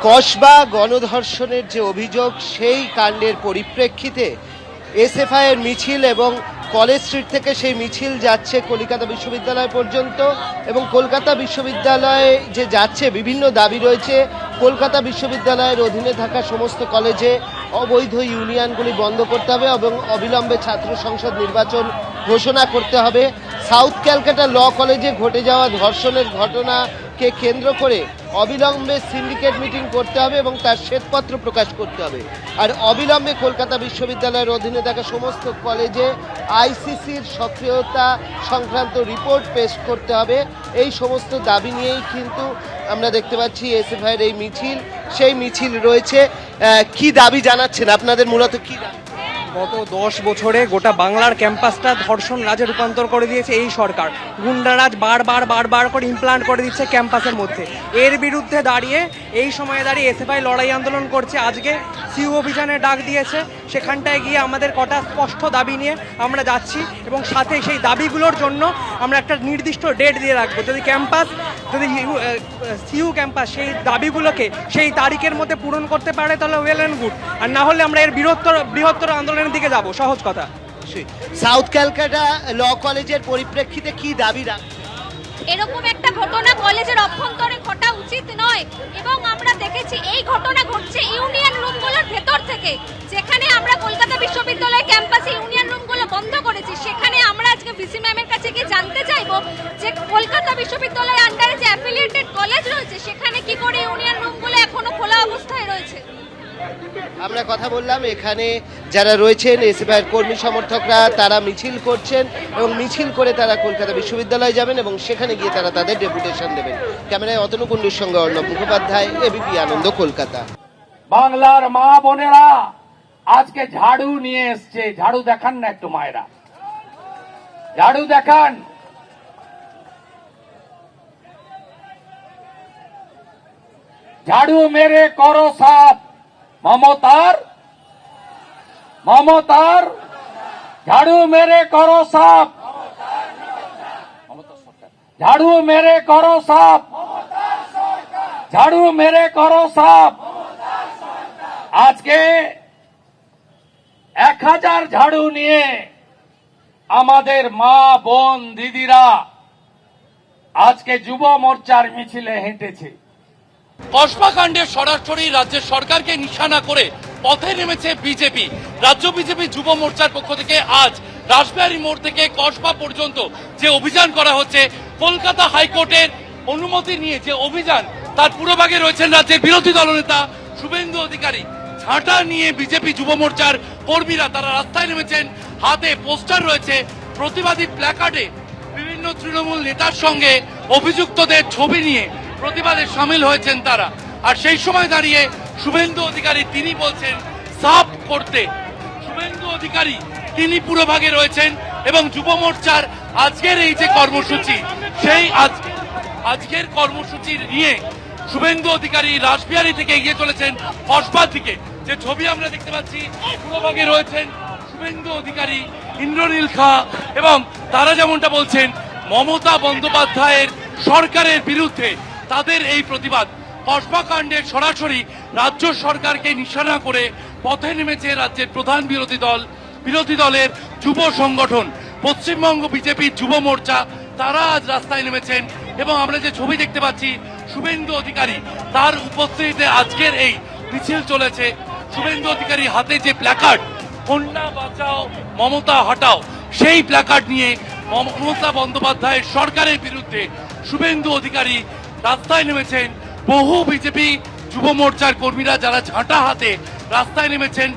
কসবা গণধর্ষণের যে অভিযোগ সেই কাণ্ডের পরিপ্রেক্ষিতে এসএফআই এর মিছিল এবং কলেজ স্ট্রিট থেকে সেই মিছিল যাচ্ছে কলকাতা বিশ্ববিদ্যালয় পর্যন্ত এবং কলকাতা বিশ্ববিদ্যালয়ে যে যাচ্ছে বিভিন্ন দাবি রয়েছে। কলকাতা বিশ্ববিদ্যালয়ের অধীনে থাকা সমস্ত কলেজে অবৈধ ইউনিয়নগুলি বন্ধ করতে হবে এবং অবিলম্বে ছাত্র সংসদ নির্বাচন ঘোষণা করতে হবে। সাউথ ক্যালকাটা ল কলেজে ঘটে যাওয়া ধর্ষণের ঘটনাকে কেন্দ্র করে অবিলম্বে সিন্ডিকেট মিটিং করতে হবে এবং তার শ্বেতপত্র প্রকাশ করতে হবে। আর অবিলম্বে কলকাতা বিশ্ববিদ্যালয়ের অধীনে থাকা সমস্ত কলেজে আইসিসির সক্রিয়তা সংক্রান্ত রিপোর্ট পেশ করতে হবে। এই সমস্ত দাবি নিয়েই কিন্তু আমরা দেখতে পাচ্ছি এসএফআইয়ের এই মিছিল, সেই মিছিল রয়েছে। কি দাবি জানাচ্ছেন আপনাদের, মূলত কি দাবি? গত 10 বছরে গোটা বাংলার ক্যাম্পাসটা ধর্ষণ রাজে রূপান্তর করে দিয়েছে এই সরকার। গুন্ডারাজ বারবার করে ইমপ্লান্ট করে দিচ্ছে ক্যাম্পাসের মধ্যে। এর বিরুদ্ধে দাঁড়িয়ে এই সময়ে দাঁড়িয়ে এসএফআই লড়াই আন্দোলন করছে। আজকে সিউ অভিযানে ডাক দিয়েছে, সেখানটায় গিয়ে আমাদের কটা স্পষ্ট দাবি নিয়ে আমরা যাচ্ছি এবং সাথে সেই দাবিগুলোর জন্য আমরা একটা নির্দিষ্ট ডেট দিয়ে রাখবো। যদি সিউ ক্যাম্পাস সেই দাবিগুলোকে সেই তারিখের মধ্যে পূরণ করতে পারে তাহলে ওয়েল অ্যান্ড গুড, আর না হলে আমরা এর বৃহত্তর আন্দোলনের দিকে যাব। সহজ কথা। সাউথ ক্যালকাটা ল কলেজের পরিপ্রেক্ষিতে কি দাবি এরকম একটা ঘটনা কলেজের অভ্যন্তরে ঘটা উচিত নয় এবং আমরা দেখেছি এই ঘটনা ঘটছে ইউনিয়ন রুমগুলোর ভেতর থেকে। যেখানে আমরা কলকাতা বিশ্ববিদ্যালয় ক্যাম্পাসে ইউনিয়ন রুমগুলো বন্ধ করেছি, সেখানে আমরা আজকে ভিসি ম্যামের কাছে গিয়ে জানতে চাইবো যে কলকাতা বিশ্ববিদ্যালয়ের আন্ডারে যে অ্যাফিলিয়েটেড কলেজ রয়েছে সেখানে কি করে ইউনিয়ন রুমগুলো এখনো খোলা অবস্থায় রয়েছে। আমরা কথা বললাম এখানে যারা রয়েছেন এসএফআইয়ের কর্মী সমর্থকরা, তারা মিছিল করছেন এবং মিছিল করে তারা কলকাতা বিশ্ববিদ্যালয়ে যাবেন এবং সেখানে গিয়ে তারা তাদের ডেপুটেশন দেবেন। ক্যামেরায় অতনু কুণ্ডুর সঙ্গে অর্ণব মুখোপাধ্যায়, এবিপি আনন্দ, কলকাতা। বাংলার মা বোনেরা আজকে ঝাড়ু নিয়ে এসছে। ঝাড়ু দেখান না একটু মায়েরা, ঝাড়ু দেখান। ঝাড়ু মেরে করো সাফ মমতার ঝাড়ু মেরে করো সাফ, ঝাড়ু মেরে করো সাফ, ঝাড়ু মেরে করো সাফ। আজকে 1000 ঝাড়ু নিয়ে আমাদের মা বোন দিদিরা আজকে যুব মোর্চার মিছিলে হেঁটেছে। কসবা কাণ্ডে সরাসরি রাজ্যের সরকারকে নিশানা করে পথে নেমেছে বিজেপি। রাজ্য বিজেপি যুব মোর্চার পক্ষ থেকে আজ রাসবিহারী মোড় থেকে কসবা পর্যন্ত যে অভিযান করা হচ্ছে, কলকাতা হাইকোর্টের অনুমতি নিয়ে যে অভিযান, তার পুরোভাগে রয়েছেন রাজ্যের বিরোধী দলনেতা শুভেন্দু অধিকারী। ঝাঁটা নিয়ে বিজেপি যুব মোর্চার কর্মীরা তারা রাস্তায় নেমেছেন। হাতে পোস্টার রয়েছে, প্রতিবাদী প্ল্যাকার্ডে বিভিন্ন তৃণমূল নেতার সঙ্গে অভিযুক্তদের ছবি নিয়ে প্রতিবাদে সামিল হয়েছেন তারা। আর সেই সময় দাঁড়িয়ে শুভেন্দু অধিকারী তিনি বলছেন সাফ করতে। শুভেন্দু অধিকারী তিনি পুরোভাগে রয়েছেন এবং যুব মোর্চার আজকের এই যে কর্মসূচি, সেই আজকের কর্মসূচি নিয়ে শুভেন্দু অধিকারী রাসবিহারী থেকে এগিয়ে চলেছেন কসবার দিকে। যে ছবি আমরা দেখতে পাচ্ছি, পুরোভাগে রয়েছেন শুভেন্দু অধিকারী, ইন্দ্রনীল খা, এবং তারা যেমনটা বলছেন মমতা বন্দ্যোপাধ্যায়ের সরকারের বিরুদ্ধে তাদের এই প্রতিবাদ। কসবা কাণ্ডের সরাসরি রাজ্য সরকারকে নিশানা করে পথে নেমেছে রাজ্যের প্রধান বিরোধী দলের যুব সংগঠন পশ্চিমবঙ্গ বিজেপির যুব মোর্চা। তারা আজ রাস্তায় নেমেছেন এবং আমরা যে ছবি দেখতে পাচ্ছি শুভেন্দু অধিকারী তার উপস্থিতিতে আজকের এই মিছিল চলেছে। শুভেন্দু অধিকারী হাতে যে প্ল্যাকার্ড কন্যা বাঁচাও মমতা হটাও, সেই প্ল্যাকার্ড নিয়ে মমতা বন্দ্যোপাধ্যায়ের সরকারের বিরুদ্ধে শুভেন্দু অধিকারী রাস্তায় নেমেছেন। বহু বিজেপি যুব মোর্চার কর্মীরা যারা ঝাঁটা হাতে রাস্তায় নেমেছেন।